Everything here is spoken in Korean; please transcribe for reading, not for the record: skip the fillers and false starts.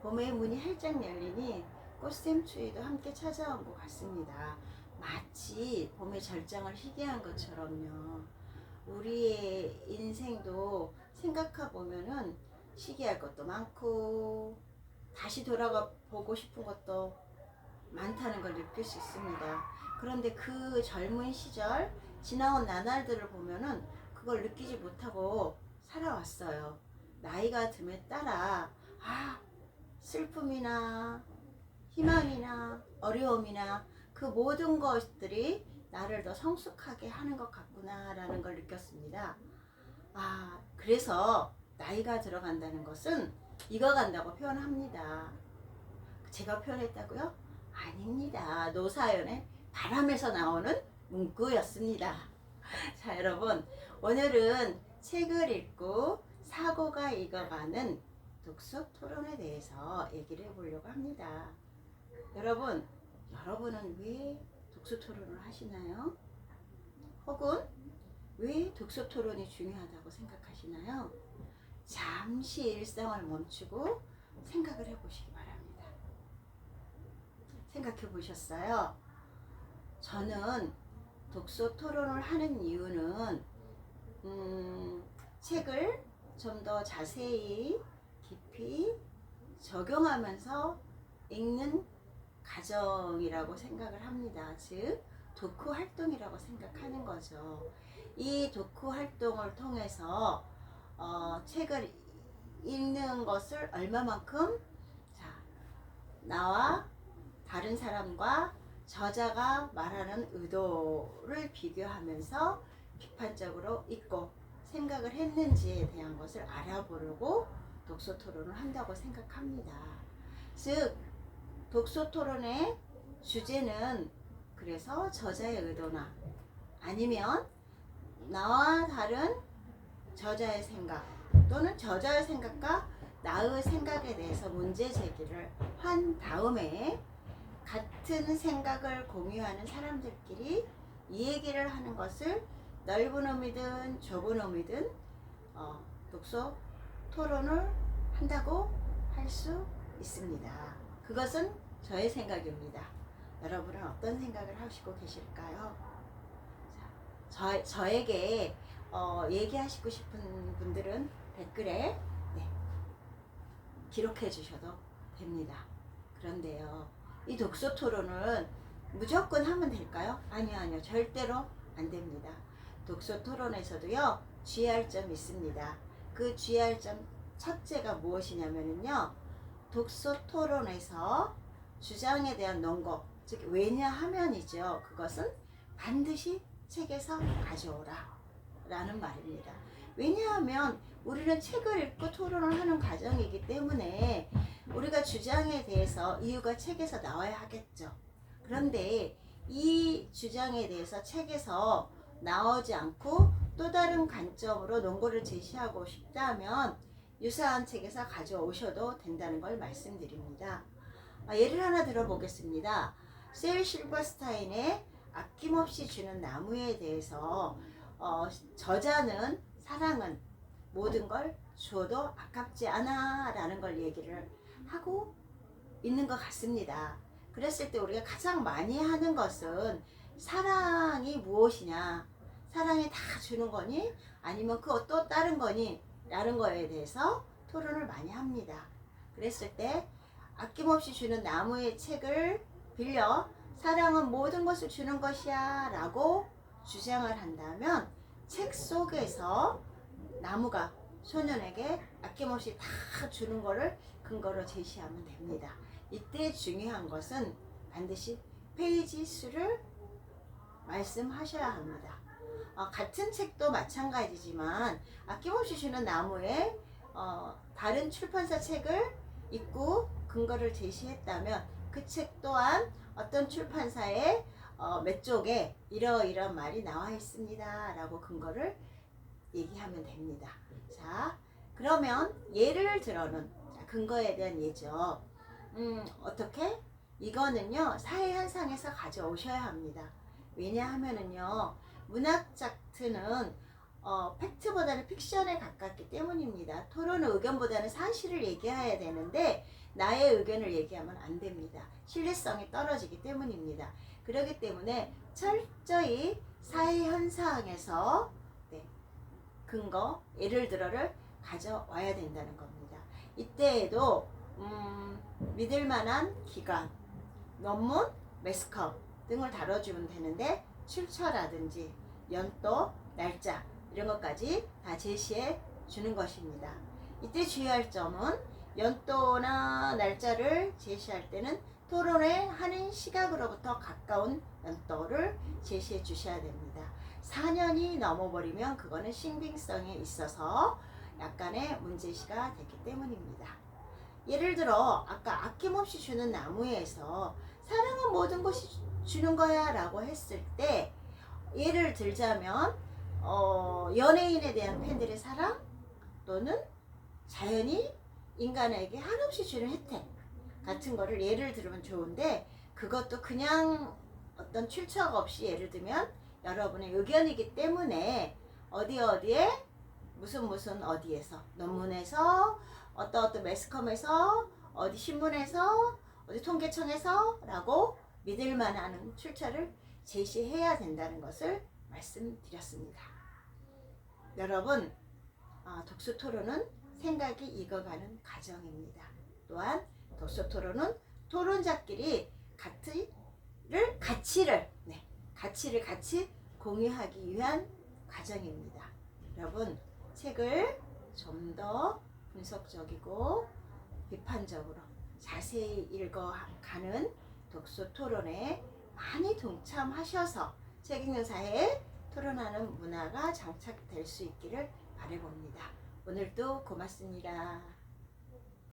봄의 문이 활짝 열리니 꽃샘추위도 함께 찾아온 것 같습니다. 마치 봄의 절정을 희귀한 것처럼요. 우리의 인생도 생각해 보면은 시기할 것도 많고 다시 돌아가 보고 싶은 것도 많다는 걸 느낄 수 있습니다. 그런데 그 젊은 시절 지나온 나날들을 보면은 그걸 느끼지 못하고 살아왔어요. 나이가 듦에 따라 슬픔이나 희망이나 어려움이나 그 모든 것들이 나를 더 성숙하게 하는 것 같구나라는 걸 느꼈습니다. 그래서 나이가 들어간다는 것은 익어간다고 표현합니다. 제가 표현했다고요? 아닙니다. 노사연의 바람에서 나오는 문구였습니다. 자, 여러분, 오늘은 책을 읽고 사고가 익어가는 독서 토론에 대해서 얘기를 해보려고 합니다. 여러분은 왜 독서 토론을 하시나요? 혹은 왜 독서 토론이 중요하다고 생각하시나요? 잠시 일상을 멈추고 생각을 해보시기 바랍니다. 생각해 보셨어요? 저는 독서 토론을 하는 이유는 책을 좀 더 자세히 깊이 적용하면서 읽는 과정이라고 생각을 합니다. 즉 독후 활동이라고 생각하는 거죠. 이 독후 활동을 통해서 책을 읽는 것을 얼마만큼 나와 다른 사람과 저자가 말하는 의도를 비교하면서 비판적으로 읽고 생각을 했는지에 대한 것을 알아보려고 독서 토론을 한다고 생각합니다. 즉 독서 토론의 주제는 그래서 저자의 의도나 아니면 나와 다른 저자의 생각 또는 저자의 생각과 나의 생각에 대해서 문제 제기를 한 다음에 같은 생각을 공유하는 사람들끼리 이 얘기를 하는 것을 넓은 의미든 좁은 의미든 독서 토론을 한다고 할 수 있습니다. 그것은 저의 생각입니다. 여러분은 어떤 생각을 하시고 계실까요? 저에게 얘기하시고 싶은 분들은 댓글에 기록해 주셔도 됩니다. 그런데요, 이 독서 토론은 무조건 하면 될까요? 아니요, 절대로 안 됩니다. 독서 토론에서도요, 주의할 점이 있습니다. 그 주의할 점 첫째가 무엇이냐면요, 독서 토론에서 주장에 대한 논거, 즉 왜냐하면이죠. 그것은 반드시 책에서 가져오라 라는 말입니다. 왜냐하면 우리는 책을 읽고 토론을 하는 과정이기 때문에 우리가 주장에 대해서 이유가 책에서 나와야 하겠죠. 그런데 이 주장에 대해서 책에서 나오지 않고 또 다른 관점으로 논거를 제시하고 싶다면 유사한 책에서 가져오셔도 된다는 걸 말씀드립니다. 예를 하나 들어보겠습니다. 셀 실버스타인의 아낌없이 주는 나무에 대해서 저자는 사랑은 모든 걸 주어도 아깝지 않아 라는 걸 얘기를 하고 있는 것 같습니다. 그랬을 때 우리가 가장 많이 하는 것은 사랑이 무엇이냐, 사랑이 다 주는 거니 아니면 그 또 다른 거니 라는 거에 대해서 토론을 많이 합니다. 그랬을 때 아낌없이 주는 나무의 책을 빌려 사랑은 모든 것을 주는 것이야 라고 주장을 한다면 책 속에서 나무가 소년에게 아낌없이 다 주는 거를 근거로 제시하면 됩니다. 이때 중요한 것은 반드시 페이지 수를 말씀하셔야 합니다. 같은 책도 마찬가지지만 아낌없이 주는 나무에 다른 출판사 책을 읽고 근거를 제시했다면 그 책 또한 어떤 출판사의 몇 쪽에 이러이러한 말이 나와 있습니다 라고 근거를 얘기하면 됩니다. 자, 그러면 예를 들어는 근거에 대한 예죠. 어떻게? 이거는요, 사회 현상에서 가져오셔야 합니다. 왜냐하면은요, 문학 작트는 팩트보다는 픽션에 가깝기 때문입니다. 토론은 의견보다는 사실을 얘기해야 되는데 나의 의견을 얘기하면 안 됩니다. 신뢰성이 떨어지기 때문입니다. 그렇기 때문에 철저히 사회 현상에서 근거, 예를 들어를 가져와야 된다는 겁니다. 이때에도 믿을 만한 기관, 논문, 매스컴 등을 다뤄주면 되는데 출처라든지 연도, 날짜 이런 것까지 다 제시해 주는 것입니다. 이때 주의할 점은 연도나 날짜를 제시할 때는 토론회 하는 시각으로부터 가까운 연도를 제시해 주셔야 됩니다. 4년이 넘어버리면 그거는 신빙성에 있어서 약간의 문제시가 되기 때문입니다. 예를 들어 아까 아낌없이 주는 나무에서 사랑은 모든 것이 주는 거야 라고 했을 때 예를 들자면 연예인에 대한 팬들의 사랑 또는 자연이 인간에게 한없이 주는 혜택 같은 거를 예를 들면 좋은데 그것도 그냥 어떤 출처가 없이 예를 들면 여러분의 의견이기 때문에 어디에 무슨 어디에서 논문에서 어떤 매스컴에서 어디 신문에서 어디 통계청에서 라고 믿을 만한 출처를 제시해야 된다는 것을 말씀드렸습니다. 여러분 독서 토론은 생각이 익어가는 과정입니다. 또한 독서 토론은 토론자끼리 가치를 같이 공유하기 위한 과정입니다. 여러분 책을 좀 더 분석적이고 비판적으로 자세히 읽어가는 독서 토론에 많이 동참하셔서 책 읽는 사회에 토론하는 문화가 장착될 수 있기를 바라봅니다. 오늘도 고맙습니다.